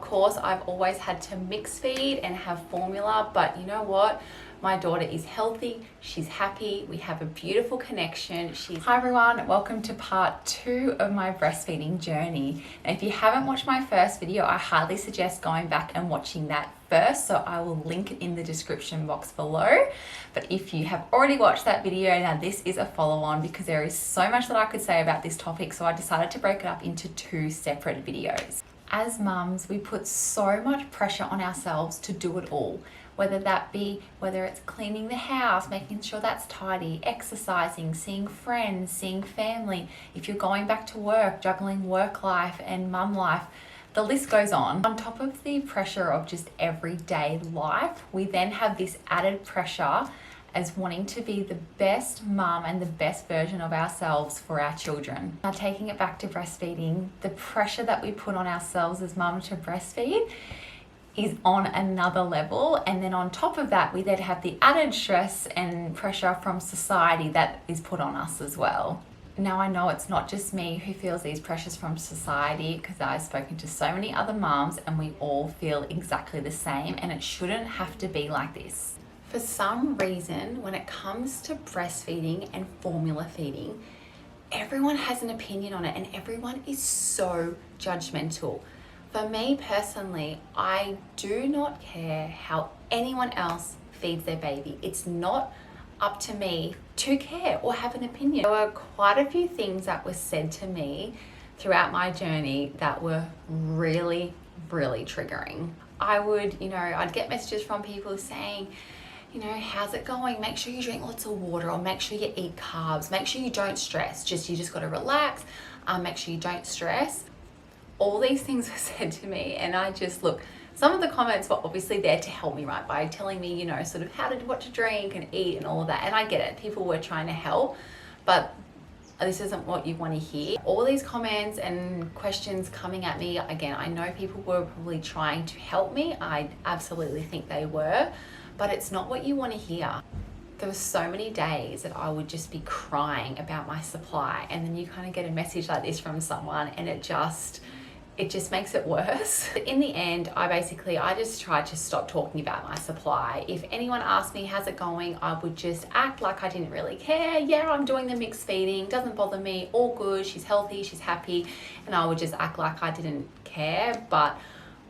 course, I've always had to mix feed and have formula, but you know what? My daughter is healthy, she's happy, we have a beautiful connection. Hi everyone, welcome to part 2 of my breastfeeding journey. And if you haven't watched my first video, I highly suggest going back and watching that first, so I will link it in the description box below. But if you have already watched that video, now this is a follow-on because there is so much that I could say about this topic, so I decided to break it up into 2 separate videos. As mums, we put so much pressure on ourselves to do it all. Whether it's cleaning the house, making sure that's tidy, exercising, seeing friends, seeing family. If you're going back to work, juggling work life and mum life, the list goes on. On top of the pressure of just everyday life, we then have this added pressure as wanting to be the best mum and the best version of ourselves for our children. Now, taking it back to breastfeeding, the pressure that we put on ourselves as mum to breastfeed is on another level, and then on top of that we then have the added stress and pressure from society that is put on us as well. Now I know it's not just me who feels these pressures from society, because I've spoken to so many other mums and we all feel exactly the same, and it shouldn't have to be like this. For some reason, when it comes to breastfeeding and formula feeding, everyone has an opinion on it and everyone is so judgmental. For me personally, I do not care how anyone else feeds their baby. It's not up to me to care or have an opinion. There were quite a few things that were said to me throughout my journey that were really, really triggering. I'd get messages from people saying, how's it going? Make sure you drink lots of water, or make sure you eat carbs. Make sure you don't stress. You just got to relax. Make sure you don't stress. All these things were said to me, and look, some of the comments were obviously there to help me, right, by telling me, sort of what to drink and eat and all of that. And I get it. People were trying to help, but this isn't what you want to hear. All these comments and questions coming at me, again, I know people were probably trying to help me. I absolutely think they were, but it's not what you want to hear. There were so many days that I would just be crying about my supply, and then you kind of get a message like this from someone and it just makes it worse. In the end, I just tried to stop talking about my supply. If anyone asked me, how's it going? I would just act like I didn't really care. Yeah, I'm doing the mixed feeding, doesn't bother me, all good, she's healthy, she's happy. And I would just act like I didn't care. But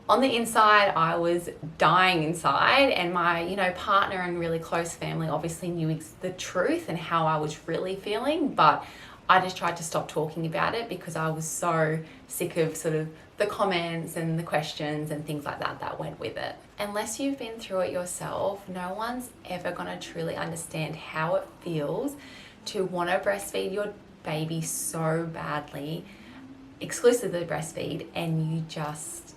on the inside, I was dying inside, and my, partner and really close family obviously knew the truth and how I was really feeling, but I just tried to stop talking about it because I was so sick of sort of the comments and the questions and things like that went with it. Unless you've been through it yourself, no one's ever going to truly understand how it feels to want to breastfeed your baby so badly, exclusively breastfeed, and you just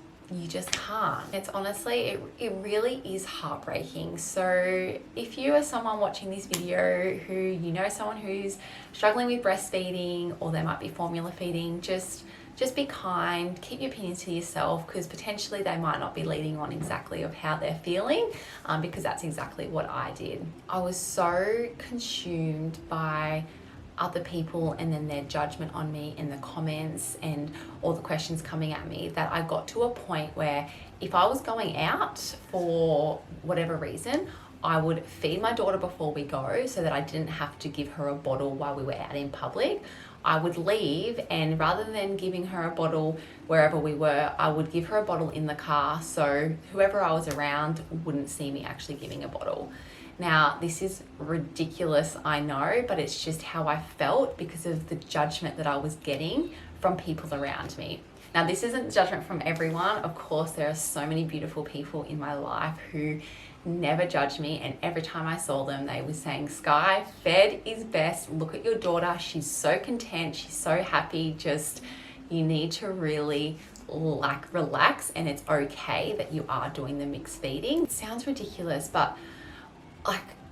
can't. It's honestly, it really is heartbreaking. So if you are someone watching this video who someone who's struggling with breastfeeding, or they might be formula feeding, just be kind, keep your opinions to yourself, because potentially they might not be leading on exactly of how they're feeling, because that's exactly what I did. I was so consumed by other people and then their judgment on me in the comments and all the questions coming at me, that I got to a point where if I was going out for whatever reason, I would feed my daughter before we go so that I didn't have to give her a bottle while we were out in public. I would leave, and rather than giving her a bottle wherever we were, I would give her a bottle in the car so whoever I was around wouldn't see me actually giving a bottle. Now, this is ridiculous, I know, but it's just how I felt because of the judgment that I was getting from people around me. Now, this isn't judgment from everyone. Of course, there are so many beautiful people in my life who never judged me, and every time I saw them, they were saying, Skye, fed is best. Look at your daughter. She's so content. She's so happy. You need to really relax, and it's okay that you are doing the mixed feeding. It sounds ridiculous, but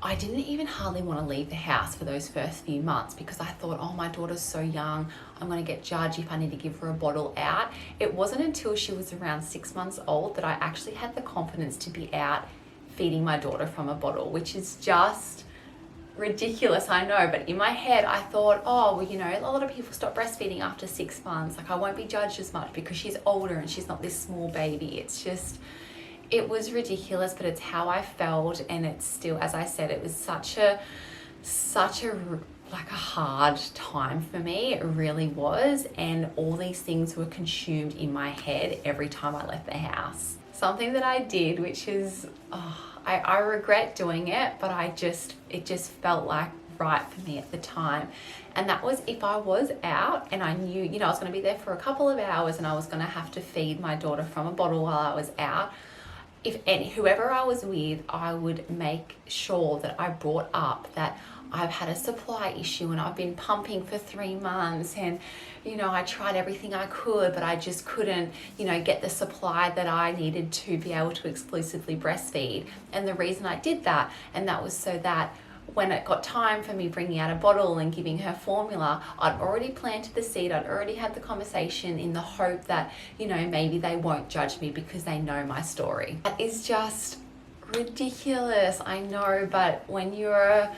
I didn't even hardly want to leave the house for those first few months because I thought, oh, my daughter's so young, I'm going to get judged if I need to give her a bottle out. It wasn't until she was around 6 months old that I actually had the confidence to be out feeding my daughter from a bottle, which is just ridiculous, I know, but in my head I thought, oh well, you know, a lot of people stop breastfeeding after 6 months, like I won't be judged as much because she's older and she's not this small baby. It's just, it was ridiculous, but it's how I felt. And it's still, as I said, it was such a like a hard time for me. It really was. And all these things were consumed in my head every time I left the house. Something that I did, which is, I regret doing it, but it just felt like right for me at the time. And that was if I was out and I knew, you know, I was going to be there for a couple of hours and I was going to have to feed my daughter from a bottle while I was out. Whoever I was with, I would make sure that I brought up that I've had a supply issue and I've been pumping for 3 months, and you know, I tried everything I could, but I just couldn't, you know, get the supply that I needed to be able to exclusively breastfeed. And the reason I did that, and that was so that when it got time for me bringing out a bottle and giving her formula, I'd already planted the seed, I'd already had the conversation in the hope that, you know, maybe they won't judge me because they know my story. That is just ridiculous, I know, but when you're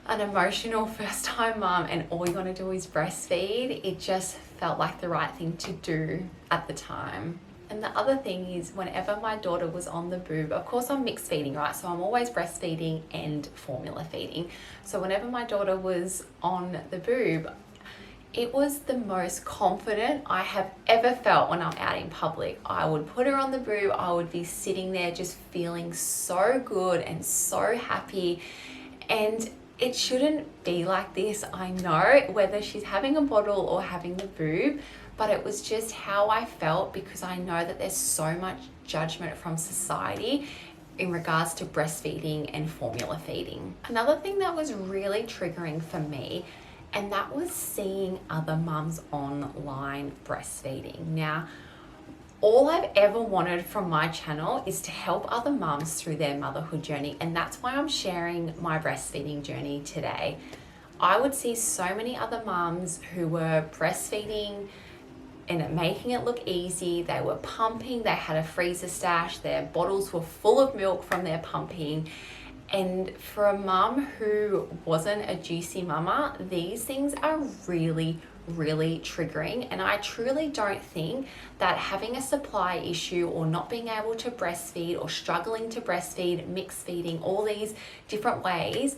an emotional first-time mom and all you want to do is breastfeed, it just felt like the right thing to do at the time. And the other thing is, whenever my daughter was on the boob, of course I'm mixed feeding, right? So I'm always breastfeeding and formula feeding. So whenever my daughter was on the boob, it was the most confident I have ever felt when I'm out in public. I would put her on the boob, I would be sitting there just feeling so good and so happy. And it shouldn't be like this, I know, whether she's having a bottle or having the boob, but it was just how I felt because I know that there's so much judgment from society in regards to breastfeeding and formula feeding. Another thing that was really triggering for me, and that was seeing other mums online breastfeeding. Now, all I've ever wanted from my channel is to help other mums through their motherhood journey, and that's why I'm sharing my breastfeeding journey today. I would see so many other mums who were breastfeeding and making it look easy. They were pumping, they had a freezer stash, their bottles were full of milk from their pumping. And for a mum who wasn't a juicy mama, these things are really triggering. And I truly don't think that having a supply issue or not being able to breastfeed or struggling to breastfeed, mixed feeding, all these different ways,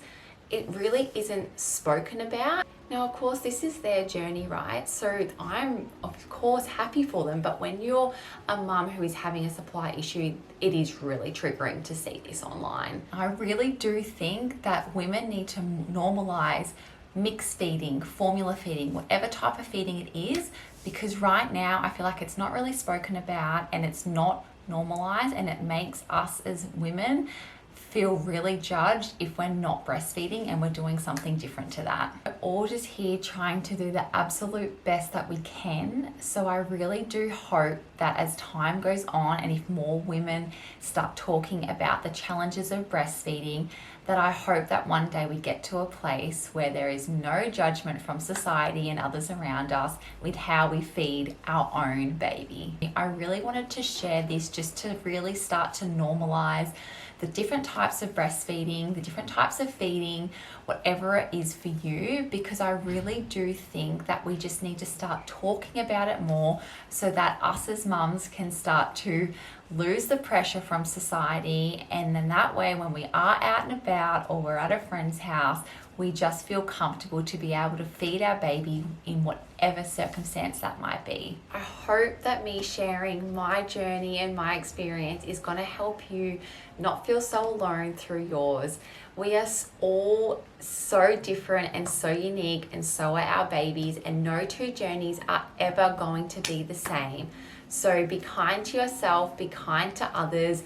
it really isn't spoken about. Now, of course, this is their journey, right? So I'm, of course, happy for them. But when you're a mum who is having a supply issue, it is really triggering to see this online. I really do think that women need to normalise mixed feeding, formula feeding, whatever type of feeding it is, because right now I feel like it's not really spoken about and it's not normalised, and it makes us as women feel really judged if we're not breastfeeding and we're doing something different to that. We're all just here trying to do the absolute best that we can. So I really do hope that as time goes on and if more women start talking about the challenges of breastfeeding, that I hope that one day we get to a place where there is no judgment from society and others around us with how we feed our own baby. I really wanted to share this just to really start to normalize the different types of breastfeeding, the different types of feeding, whatever it is for you, because I really do think that we just need to start talking about it more so that us as mums can start to lose the pressure from society. And then that way, when we are out and about or we're at a friend's house, we just feel comfortable to be able to feed our baby in whatever circumstance that might be. I hope that me sharing my journey and my experience is going to help you not feel so alone through yours. We are all so different and so unique, and so are our babies, and no two journeys are ever going to be the same. So be kind to yourself, be kind to others,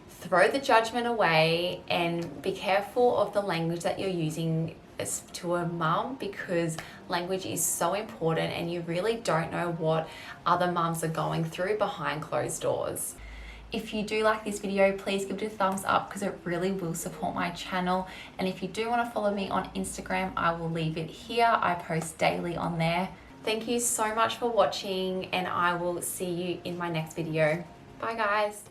throw the judgment away, and be careful of the language that you're using to a mum, because language is so important and you really don't know what other mums are going through behind closed doors. If you do like this video, please give it a thumbs up because it really will support my channel. And if you do want to follow me on Instagram, I will leave it here. I post daily on there. Thank you so much for watching, and I will see you in my next video. Bye guys.